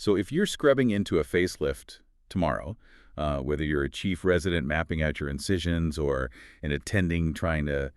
So if you're scrubbing into a facelift tomorrow, whether you're a chief resident mapping out your incisions or an attending trying to,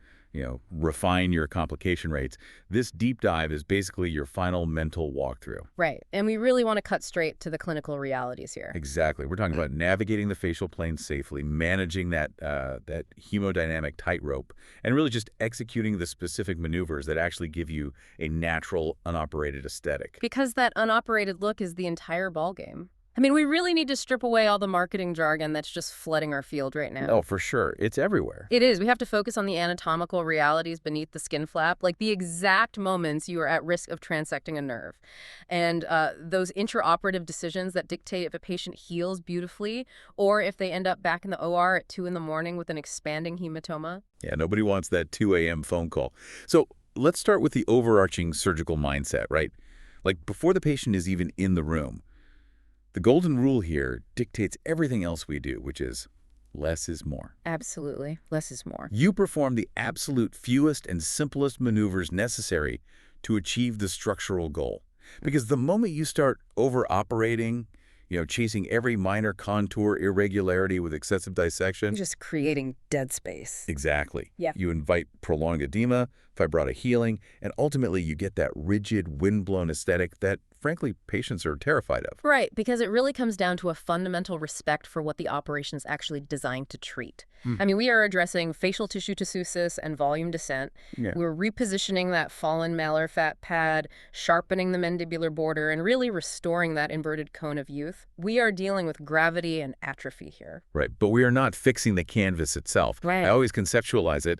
refine your complication rates, this deep dive is basically your final mental walkthrough. Right. And we really want to cut straight to the clinical realities here. Exactly. We're talking about navigating the facial plane safely, managing that hemodynamic tightrope, and really just executing the specific maneuvers that actually give you a natural, unoperated aesthetic. Because that unoperated look is the entire ballgame. I mean, we really need to strip away all the marketing jargon that's just flooding our field right now. Oh, for sure. It's everywhere. It is. We have to focus on the anatomical realities beneath the skin flap, like the exact moments you are at risk of transecting a nerve. And those intraoperative decisions that dictate if a patient heals beautifully or if they end up back in the OR at 2 in the morning with an expanding hematoma. Yeah, nobody wants that 2 a.m. phone call. So let's start with the overarching surgical mindset, right? Like before the patient is even in the room. The golden rule here dictates everything else we do, which is less is more. Absolutely. Less is more. You perform the absolute fewest and simplest maneuvers necessary to achieve the structural goal. Because the moment you start over-operating, chasing every minor contour irregularity with excessive dissection. You're just creating dead space. Exactly. Yeah. You invite prolonged edema, fibrotic healing, and ultimately you get that rigid, windblown aesthetic that, frankly, patients are terrified of. Right, because it really comes down to a fundamental respect for what the operation is actually designed to treat. I mean, we are addressing facial tissue tisusis and volume descent. Yeah. We're repositioning that fallen malar fat pad, sharpening the mandibular border, and really restoring that inverted cone of youth. We are dealing with gravity and atrophy here. Right, but we are not fixing the canvas itself. Right. I always conceptualize it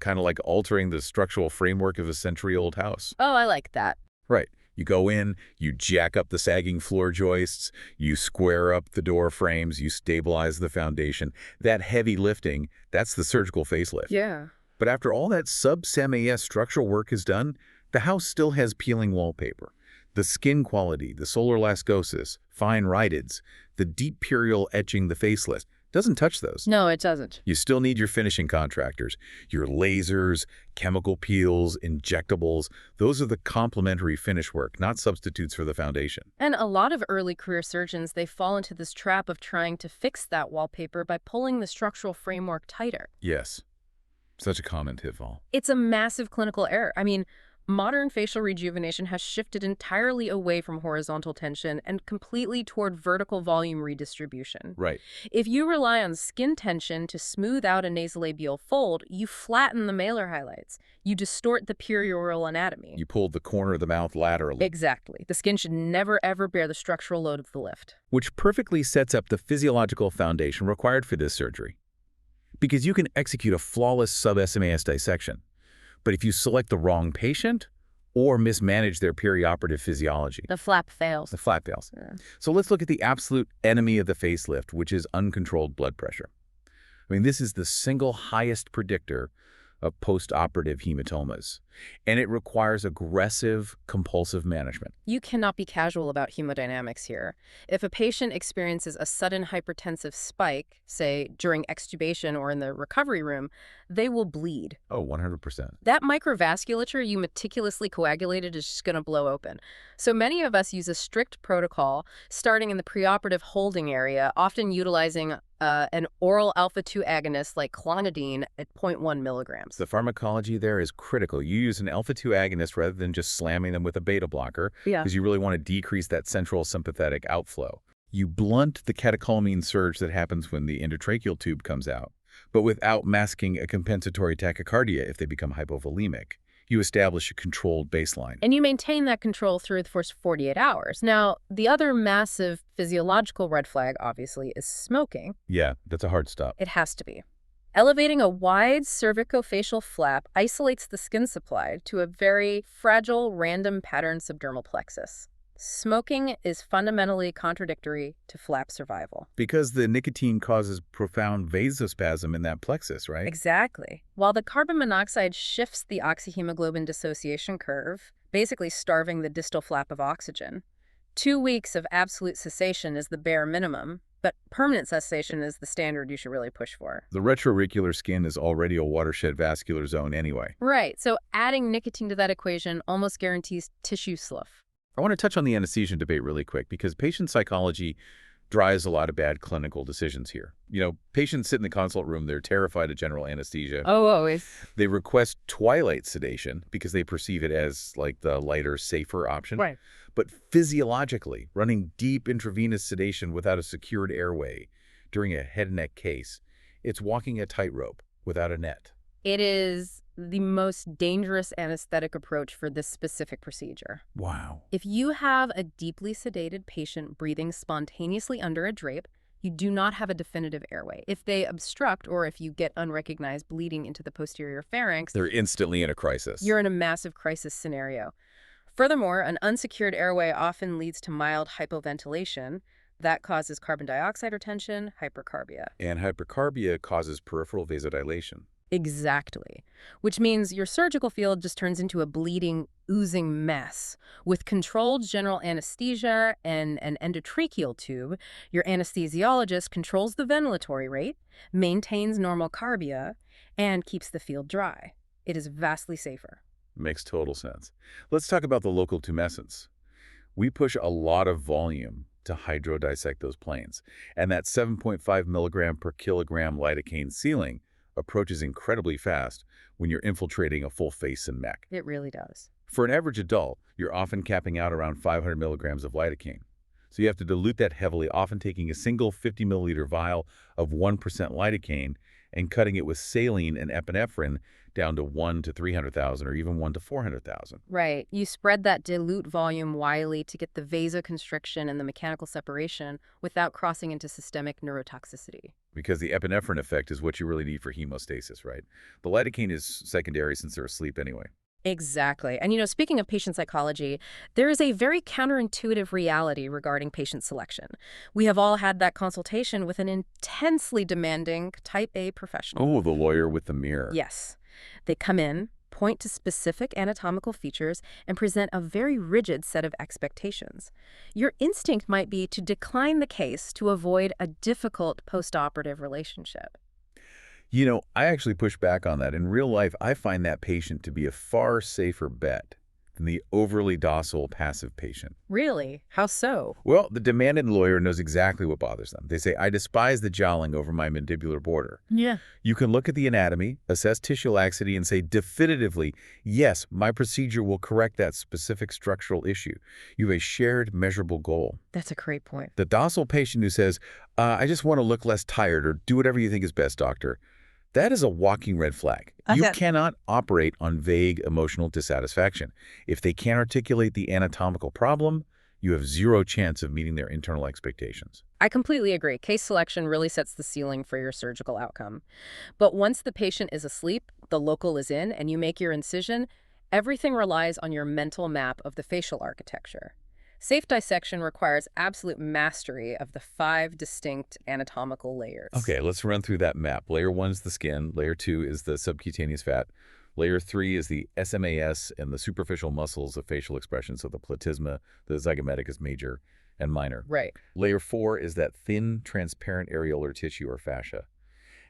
kind of like altering the structural framework of a century-old house. Oh, I like that. Right. You go in, you jack up the sagging floor joists, you square up the door frames, you stabilize the foundation. That heavy lifting, that's the surgical facelift. Yeah. But after all that sub-SMAS structural work is done, the house still has peeling wallpaper. The skin quality, the solar lascosis, fine rhytids, the deep periol etching the facelift, doesn't touch those. No, it doesn't. You still need your finishing contractors, your lasers, chemical peels, injectables. Those are the complementary finish work, not substitutes for the foundation. And a lot of early career surgeons, they fall into this trap of trying to fix that wallpaper by pulling the structural framework tighter. Yes. Such a common pitfall. It's a massive clinical error. I mean, modern facial rejuvenation has shifted entirely away from horizontal tension and completely toward vertical volume redistribution. Right. If you rely on skin tension to smooth out a nasolabial fold, you flatten the malar highlights. You distort the perioral anatomy. You pulled the corner of the mouth laterally. Exactly. The skin should never, ever bear the structural load of the lift. Which perfectly sets up the physiological foundation required for this surgery. Because you can execute a flawless sub-SMAS dissection. But if you select the wrong patient or mismanage their perioperative physiology, The flap fails. the flap fails. Yeah. So let's look at the absolute enemy of the facelift, which is uncontrolled blood pressure. I mean, this is the single highest predictor of post-operative hematomas, and it requires aggressive, compulsive management. You cannot be casual about hemodynamics here. If a patient experiences a sudden hypertensive spike, say during extubation or in the recovery room, they will bleed. Oh, 100%. That microvasculature you meticulously coagulated is just going to blow open. So many of us use a strict protocol, starting in the preoperative holding area, often utilizing an oral alpha-2 agonist like clonidine at 0.1 milligrams. The pharmacology there is critical. You use an alpha-2 agonist rather than just slamming them with a beta blocker, Yeah. because you really want to decrease that central sympathetic outflow. You blunt the catecholamine surge that happens when the endotracheal tube comes out, but without masking a compensatory tachycardia if they become hypovolemic. You establish a controlled baseline. And you maintain that control through the first 48 hours. Now, the other massive physiological red flag, obviously, is smoking. Yeah, that's a hard stop. It has to be. Elevating a wide cervicofacial flap isolates the skin supply to a very fragile, random pattern subdermal plexus. Smoking is fundamentally contradictory to flap survival. Because the nicotine causes profound vasospasm in that plexus, right? Exactly. While the carbon monoxide shifts the oxyhemoglobin dissociation curve, basically starving the distal flap of oxygen, 2 weeks of absolute cessation is the bare minimum, but permanent cessation is the standard you should really push for. The retroauricular skin is already a watershed vascular zone anyway. Right, so adding nicotine to that equation almost guarantees tissue slough. I want to touch on the anesthesia debate really quick because patient psychology drives a lot of bad clinical decisions here. Patients sit in the consult room, they're terrified of general anesthesia. Oh, always. They request twilight sedation because they perceive it as like the lighter, safer option. Right. But physiologically, running deep intravenous sedation without a secured airway during a head and neck case, it's walking a tightrope without a net. It is the most dangerous anesthetic approach for this specific procedure. Wow. If you have a deeply sedated patient breathing spontaneously under a drape, you do not have a definitive airway. If they obstruct or if you get unrecognized bleeding into the posterior pharynx, They're instantly in a crisis. you're in a massive crisis scenario. Furthermore, an unsecured airway often leads to mild hypoventilation. That causes carbon dioxide retention, hypercarbia. And hypercarbia causes peripheral vasodilation. Exactly. Which means your surgical field just turns into a bleeding, oozing mess. With controlled general anesthesia and an endotracheal tube, your anesthesiologist controls the ventilatory rate, maintains normal carbia, and keeps the field dry. It is vastly safer. Makes total sense. Let's talk about the local tumescence. We push a lot of volume to hydrodissect those planes, and that 7.5 milligram per kilogram lidocaine ceiling approaches incredibly fast when you're infiltrating a full face and neck. It really does. For an average adult, you're often capping out around 500 milligrams of lidocaine. So you have to dilute that heavily, often taking a single 50 milliliter vial of 1% lidocaine and cutting it with saline and epinephrine down to 1 to 300,000 or even 1 to 400,000. Right. You spread that dilute volume widely to get the vasoconstriction and the mechanical separation without crossing into systemic neurotoxicity. Because the epinephrine effect is what you really need for hemostasis, right? The lidocaine is secondary since they're asleep anyway. Exactly. And speaking of patient psychology, there is a very counterintuitive reality regarding patient selection. We have all had that consultation with an intensely demanding type A professional. Oh, the lawyer with the mirror. Yes. They come in, point to specific anatomical features, and present a very rigid set of expectations. Your instinct might be to decline the case to avoid a difficult postoperative relationship. I actually push back on that. In real life, I find that patient to be a far safer bet than the overly docile, passive patient. Really? How so? Well, the demanded lawyer knows exactly what bothers them. They say, I despise the jowling over my mandibular border. Yeah. You can look at the anatomy, assess tissue laxity, and say definitively, yes, my procedure will correct that specific structural issue. You have a shared, measurable goal. That's a great point. The docile patient who says, I just want to look less tired or do whatever you think is best, doctor, that is a walking red flag. You cannot operate on vague emotional dissatisfaction. If they can't articulate the anatomical problem, you have zero chance of meeting their internal expectations. I completely agree. Case selection really sets the ceiling for your surgical outcome. But once the patient is asleep, the local is in, and you make your incision, everything relies on your mental map of the facial architecture. Safe dissection requires absolute mastery of the 5 distinct anatomical layers. Okay, let's run through that map. Layer 1 is the skin. Layer 2 is the subcutaneous fat. Layer 3 is the SMAS and the superficial muscles of facial expression, so the platysma, the zygomaticus major and minor. Right. Layer 4 is that thin, transparent areolar tissue or fascia.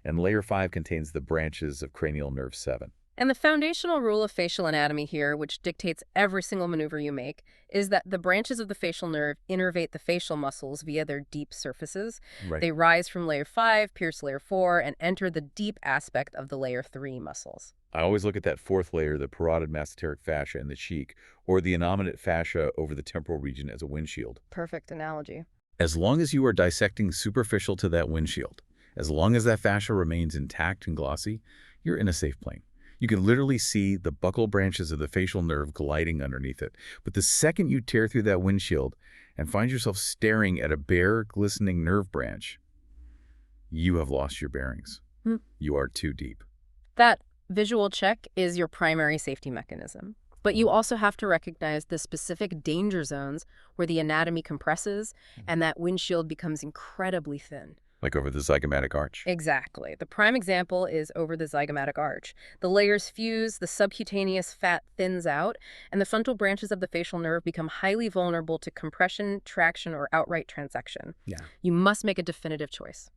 And layer 5 contains the branches of cranial nerve 7. And the foundational rule of facial anatomy here, which dictates every single maneuver you make, is that the branches of the facial nerve innervate the facial muscles via their deep surfaces. Right. They rise from layer 5, pierce layer 4, and enter the deep aspect of the layer 3 muscles. I always look at that 4th layer, the parotid masseteric fascia in the cheek, or the innominate fascia over the temporal region as a windshield. Perfect analogy. As long as you are dissecting superficial to that windshield, as long as that fascia remains intact and glossy, you're in a safe plane. You can literally see the buccal branches of the facial nerve gliding underneath it. But the second you tear through that windshield and find yourself staring at a bare, glistening nerve branch, you have lost your bearings. You are too deep. That visual check is your primary safety mechanism. But you also have to recognize the specific danger zones where the anatomy compresses and that windshield becomes incredibly thin. Like over the zygomatic arch. Exactly. The prime example is over the zygomatic arch. The layers fuse, the subcutaneous fat thins out, and the frontal branches of the facial nerve become highly vulnerable to compression, traction, or outright transection. Yeah. You must make a definitive choice.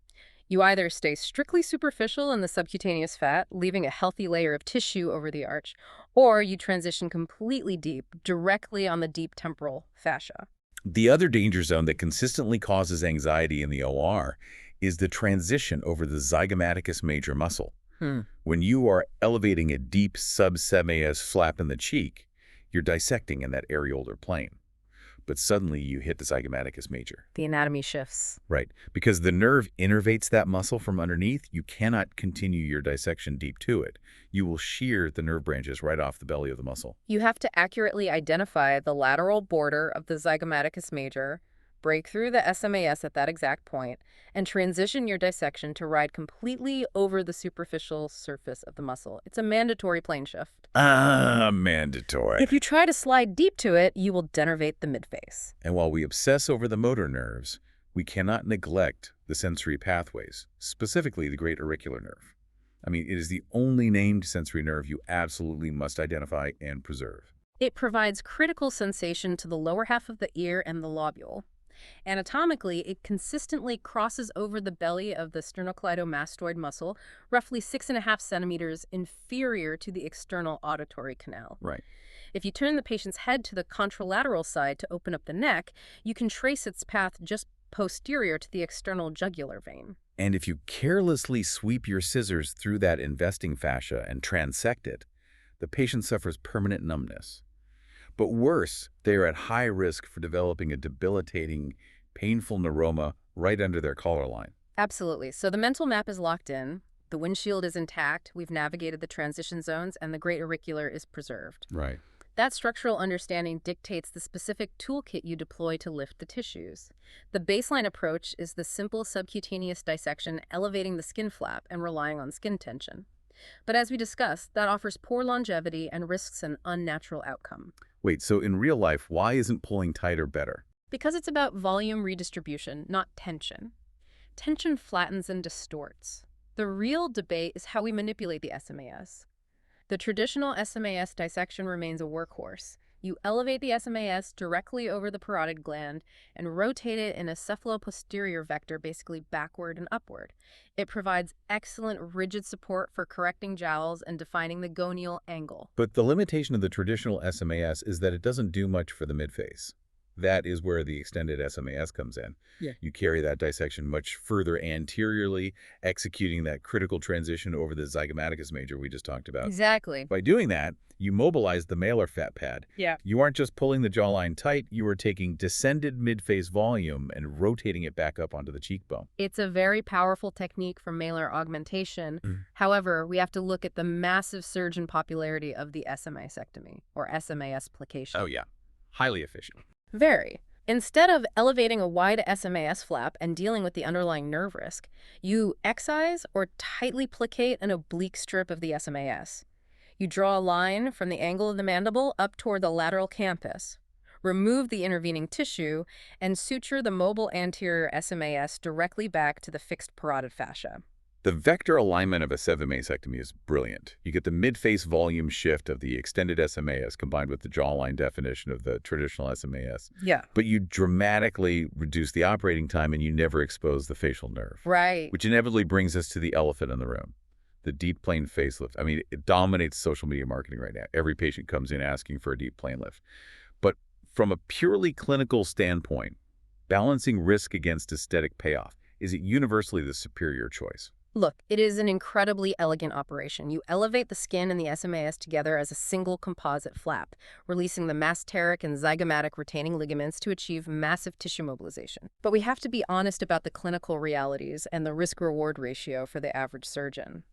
You either stay strictly superficial in the subcutaneous fat, leaving a healthy layer of tissue over the arch, or you transition completely deep, directly on the deep temporal fascia. The other danger zone that consistently causes anxiety in the OR is the transition over the zygomaticus major muscle. Hmm. When you are elevating a deep sub-SMAS flap in the cheek, you're dissecting in that areolar plane. But suddenly you hit the zygomaticus major. The anatomy shifts. Right. Because the nerve innervates that muscle from underneath, you cannot continue your dissection deep to it. You will shear the nerve branches right off the belly of the muscle. You have to accurately identify the lateral border of the zygomaticus major, break through the SMAS at that exact point, and transition your dissection to ride completely over the superficial surface of the muscle. It's a mandatory plane shift. Mandatory. If you try to slide deep to it, you will denervate the midface. And while we obsess over the motor nerves, we cannot neglect the sensory pathways, specifically the great auricular nerve. I mean, it is the only named sensory nerve you absolutely must identify and preserve. It provides critical sensation to the lower half of the ear and the lobule. Anatomically, it consistently crosses over the belly of the sternocleidomastoid muscle, roughly 6.5 centimeters inferior to the external auditory canal. Right. If you turn the patient's head to the contralateral side to open up the neck, you can trace its path just posterior to the external jugular vein. And if you carelessly sweep your scissors through that investing fascia and transect it, the patient suffers permanent numbness. But worse, they are at high risk for developing a debilitating, painful neuroma right under their collar line. Absolutely. So the mental map is locked in, the windshield is intact, we've navigated the transition zones, and the great auricular is preserved. Right. That structural understanding dictates the specific toolkit you deploy to lift the tissues. The baseline approach is the simple subcutaneous dissection, elevating the skin flap and relying on skin tension. But as we discussed, that offers poor longevity and risks an unnatural outcome. Wait, so in real life, why isn't pulling tighter better? Because it's about volume redistribution, not tension. Tension flattens and distorts. The real debate is how we manipulate the SMAS. The traditional SMAS dissection remains a workhorse. You elevate the SMAS directly over the parotid gland and rotate it in a cephaloposterior vector, basically backward and upward. It provides excellent rigid support for correcting jowls and defining the gonial angle. But the limitation of the traditional SMAS is that it doesn't do much for the midface. That is where the extended SMAS comes in. Yeah. You carry that dissection much further anteriorly, executing that critical transition over the zygomaticus major we just talked about. Exactly. By doing that, you mobilize the malar fat pad. Yeah. You aren't just pulling the jawline tight, you are taking descended midface volume and rotating it back up onto the cheekbone. It's a very powerful technique for malar augmentation. However, we have to look at the massive surge in popularity of the SMAsectomy, or SMAS plication. Oh yeah, highly efficient. Very. Instead of elevating a wide SMAS flap and dealing with the underlying nerve risk, you excise or tightly plicate an oblique strip of the SMAS. You draw a line from the angle of the mandible up toward the lateral campus, remove the intervening tissue, and suture the mobile anterior SMAS directly back to the fixed parotid fascia. The vector alignment of a mastectomy is brilliant. You get the midface volume shift of the extended SMAS combined with the jawline definition of the traditional SMAS. Yeah. But you dramatically reduce the operating time and you never expose the facial nerve. Right. Which inevitably brings us to the elephant in the room, the deep plane facelift. I mean, it dominates social media marketing right now. Every patient comes in asking for a deep plane lift. But from a purely clinical standpoint, balancing risk against aesthetic payoff, is it universally the superior choice? Look, it is an incredibly elegant operation. You elevate the skin and the SMAS together as a single composite flap, releasing the masteric and zygomatic retaining ligaments to achieve massive tissue mobilization. But we have to be honest about the clinical realities and the risk-reward ratio for the average surgeon.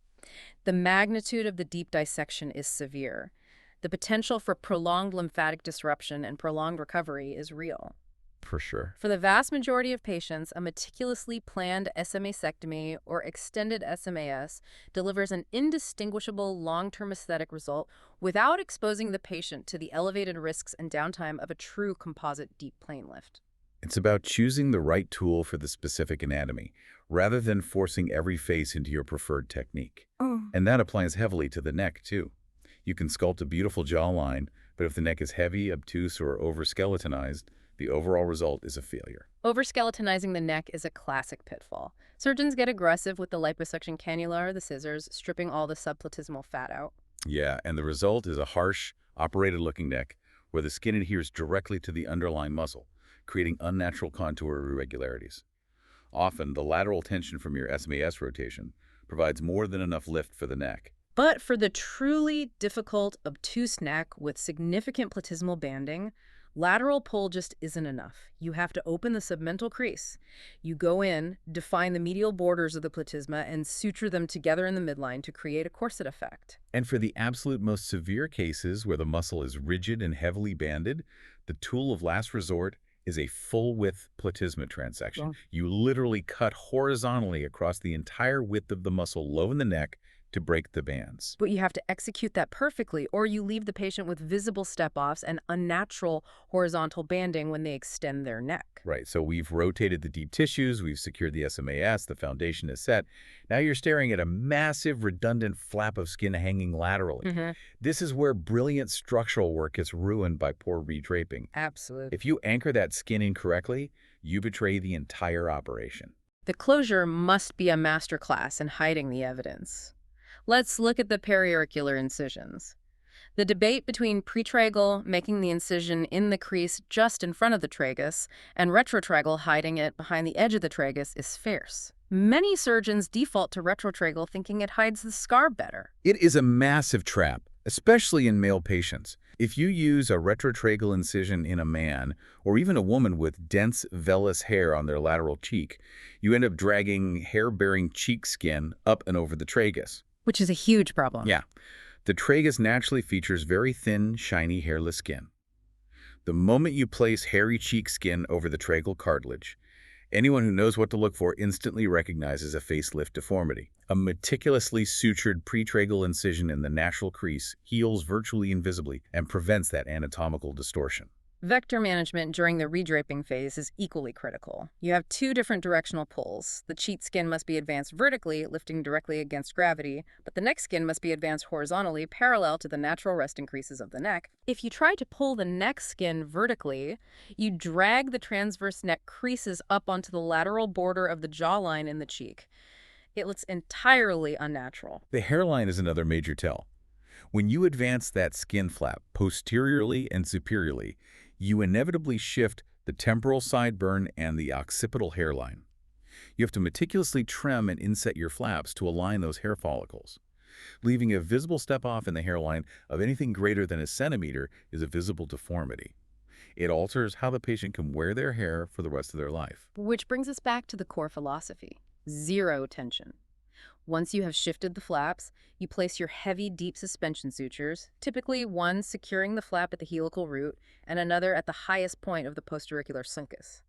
The magnitude of the deep dissection is severe. The potential for prolonged lymphatic disruption and prolonged recovery is real. For sure. For the vast majority of patients, a meticulously planned SMAsectomy or extended SMAS delivers an indistinguishable long-term aesthetic result without exposing the patient to the elevated risks and downtime of a true composite deep plane lift. It's about choosing the right tool for the specific anatomy, rather than forcing every face into your preferred technique. And that applies heavily to the neck, too. You can sculpt a beautiful jawline, but if the neck is heavy, obtuse, or over-skeletonized, The overall result is a failure. Over-skeletonizing the neck is a classic pitfall. Surgeons get aggressive with the liposuction cannula or the scissors, stripping all the subplatysmal fat out. Yeah, and the result is a harsh, operated-looking neck where the skin adheres directly to the underlying muscle, creating unnatural contour irregularities. Often, the lateral tension from your SMAS rotation provides more than enough lift for the neck. But for the truly difficult, obtuse neck with significant platysmal banding, lateral pull just isn't enough. You have to open the submental crease. You go in, define the medial borders of the platysma, and suture them together in the midline to create a corset effect. And for the absolute most severe cases where the muscle is rigid and heavily banded, the tool of last resort is a full-width platysma transection. Wow. You literally cut horizontally across the entire width of the muscle low in the neck to break the bands. But you have to execute that perfectly, or you leave the patient with visible step-offs and unnatural horizontal banding when they extend their neck. Right, so we've rotated the deep tissues, we've secured the SMAS, the foundation is set. Now you're staring at a massive redundant flap of skin hanging laterally. This is where brilliant structural work gets ruined by poor redraping. Absolutely. If you anchor that skin incorrectly, you betray the entire operation. The closure must be a masterclass in hiding the evidence. Let's look at the periauricular incisions. The debate between pretragal, making the incision in the crease just in front of the tragus, and retrotragal, hiding it behind the edge of the tragus, is fierce. Many surgeons default to retrotragal, thinking it hides the scar better. It is a massive trap, especially in male patients. If you use a retrotragal incision in a man, or even a woman with dense vellus hair on their lateral cheek, you end up dragging hair-bearing cheek skin up and over the tragus. Which is a huge problem. Yeah. The tragus naturally features very thin, shiny, hairless skin. The moment you place hairy cheek skin over the tragal cartilage, anyone who knows what to look for instantly recognizes a facelift deformity. A meticulously sutured pretragal incision in the natural crease heals virtually invisibly and prevents that anatomical distortion. Vector management during the redraping phase is equally critical. You have two different directional pulls. The cheek skin must be advanced vertically, lifting directly against gravity, but the neck skin must be advanced horizontally, parallel to the natural resting creases of the neck. If you try to pull the neck skin vertically, you drag the transverse neck creases up onto the lateral border of the jawline in the cheek. It looks entirely unnatural. The hairline is another major tell. When you advance that skin flap posteriorly and superiorly, you inevitably shift the temporal sideburn and the occipital hairline. You have to meticulously trim and inset your flaps to align those hair follicles. Leaving a visible step-off in the hairline of anything greater than a centimeter is a visible deformity. It alters how the patient can wear their hair for the rest of their life. Which brings us back to the core philosophy: zero tension. Once you have shifted the flaps, you place your heavy, deep suspension sutures, typically one securing the flap at the helical root and another at the highest point of the postauricular sulcus.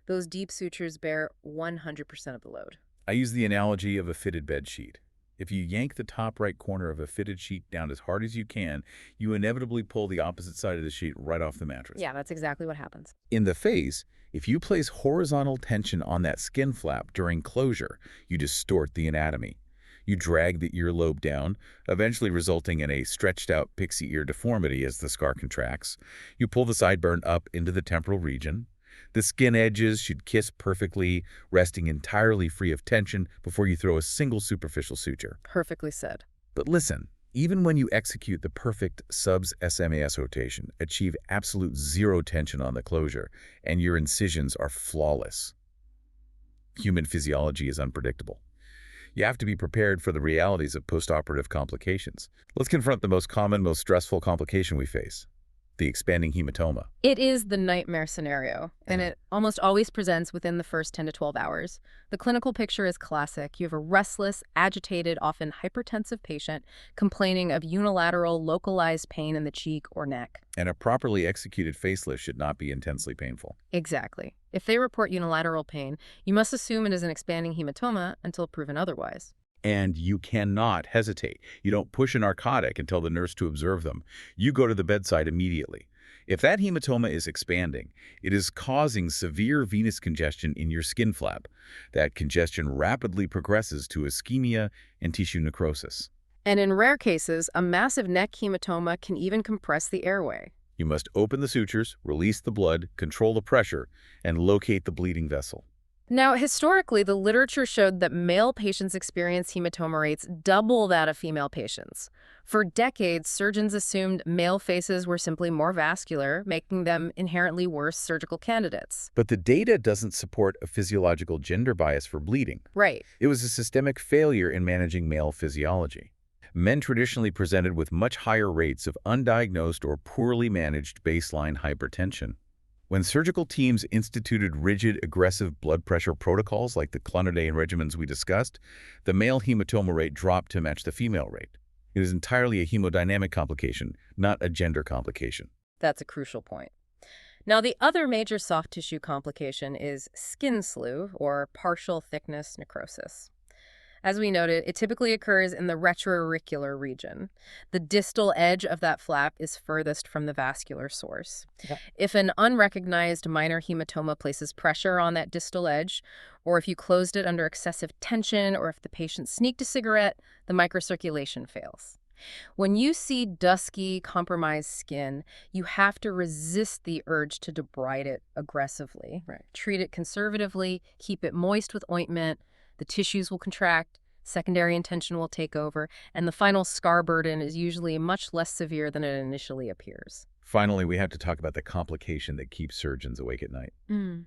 Those deep sutures bear 100% of the load. I use the analogy of a fitted bed sheet. If you yank the top right corner of a fitted sheet down as hard as you can, you inevitably pull the opposite side of the sheet right off the mattress. Yeah, that's exactly what happens. In the face, if you place horizontal tension on that skin flap during closure, you distort the anatomy. You drag the earlobe down, eventually resulting in a stretched-out pixie ear deformity as the scar contracts. You pull the sideburn up into the temporal region. The skin edges should kiss perfectly, resting entirely free of tension before you throw a single superficial suture. Perfectly said. But listen, even when you execute the perfect subs SMAS rotation, achieve absolute zero tension on the closure, and your incisions are flawless. Human physiology is unpredictable. You have to be prepared for the realities of postoperative complications. Let's confront the most common, most stressful complication we face: the expanding hematoma. It is the nightmare scenario, and it almost always presents within the first 10 to 12 hours. The clinical picture is classic. You have a restless, agitated, often hypertensive patient complaining of unilateral, localized pain in the cheek or neck. And a properly executed facelift should not be intensely painful. Exactly. If they report unilateral pain, you must assume it is an expanding hematoma until proven otherwise. And you cannot hesitate. You don't push a narcotic and tell the nurse to observe them. You go to the bedside immediately. If that hematoma is expanding, it is causing severe venous congestion in your skin flap. That congestion rapidly progresses to ischemia and tissue necrosis. And in rare cases, a massive neck hematoma can even compress the airway. You must open the sutures, release the blood, control the pressure, and locate the bleeding vessel. Now, historically, the literature showed that male patients experience hematoma rates double that of female patients. For decades, surgeons assumed male faces were simply more vascular, making them inherently worse surgical candidates. But the data doesn't support a physiological gender bias for bleeding. Right. It was a systemic failure in managing male physiology. Men traditionally presented with much higher rates of undiagnosed or poorly managed baseline hypertension. When surgical teams instituted rigid, aggressive blood pressure protocols like the clonidine regimens we discussed, the male hematoma rate dropped to match the female rate. It is entirely a hemodynamic complication, not a gender complication. That's a crucial point. Now, the other major soft tissue complication is skin slew, or partial thickness necrosis. As we noted, it typically occurs in the retroauricular region. The distal edge of that flap is furthest from the vascular source. Okay. If an unrecognized minor hematoma places pressure on that distal edge, or if you closed it under excessive tension, or if the patient sneaked a cigarette, the microcirculation fails. When you see dusky, compromised skin, you have to resist the urge to debride it aggressively. Right. Treat it conservatively, keep it moist with ointment. The tissues will contract, secondary intention will take over, and the final scar burden is usually much less severe than it initially appears. Finally, we have to talk about the complication that keeps surgeons awake at night.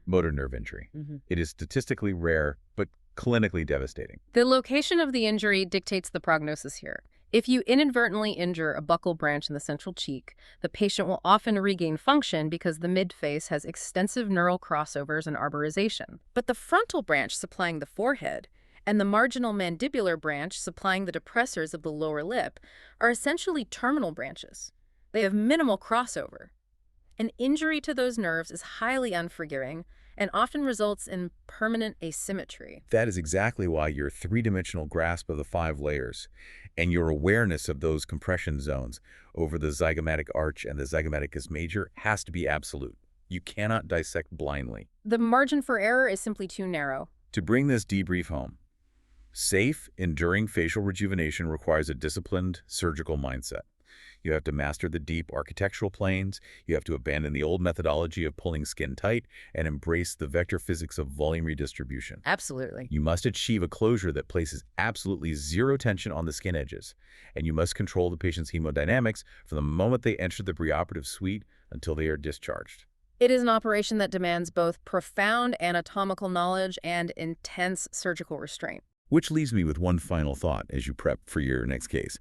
Motor nerve injury. It is statistically rare, but clinically devastating. The location of the injury dictates the prognosis here. If you inadvertently injure a buccal branch in the central cheek, the patient will often regain function because the midface has extensive neural crossovers and arborization. But the frontal branch supplying the forehead and the marginal mandibular branch supplying the depressors of the lower lip are essentially terminal branches. They have minimal crossover. An injury to those nerves is highly unforgiving and often results in permanent asymmetry. That is exactly why your three-dimensional grasp of the 5 layers and your awareness of those compression zones over the zygomatic arch and the zygomaticus major has to be absolute. You cannot dissect blindly. The margin for error is simply too narrow. To bring this debrief home, safe, enduring facial rejuvenation requires a disciplined surgical mindset. You have to master the deep architectural planes, you have to abandon the old methodology of pulling skin tight, and embrace the vector physics of volume redistribution. Absolutely. You must achieve a closure that places absolutely zero tension on the skin edges, and you must control the patient's hemodynamics from the moment they enter the preoperative suite until they are discharged. It is an operation that demands both profound anatomical knowledge and intense surgical restraint. Which leaves me with one final thought as you prep for your next case.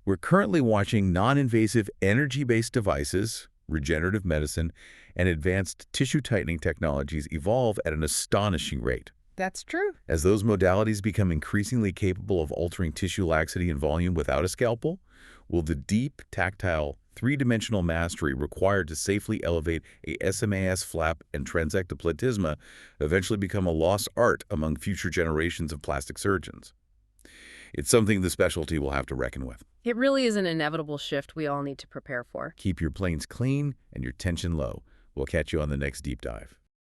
We're currently watching non-invasive energy-based devices, regenerative medicine, and advanced tissue tightening technologies evolve at an astonishing rate. That's true. As those modalities become increasingly capable of altering tissue laxity and volume without a scalpel, will the deep, tactile, three-dimensional mastery required to safely elevate a SMAS flap and transect a platysma eventually become a lost art among future generations of plastic surgeons? It's something the specialty will have to reckon with. It really is an inevitable shift we all need to prepare for. Keep your planes clean and your tension low. We'll catch you on the next deep dive.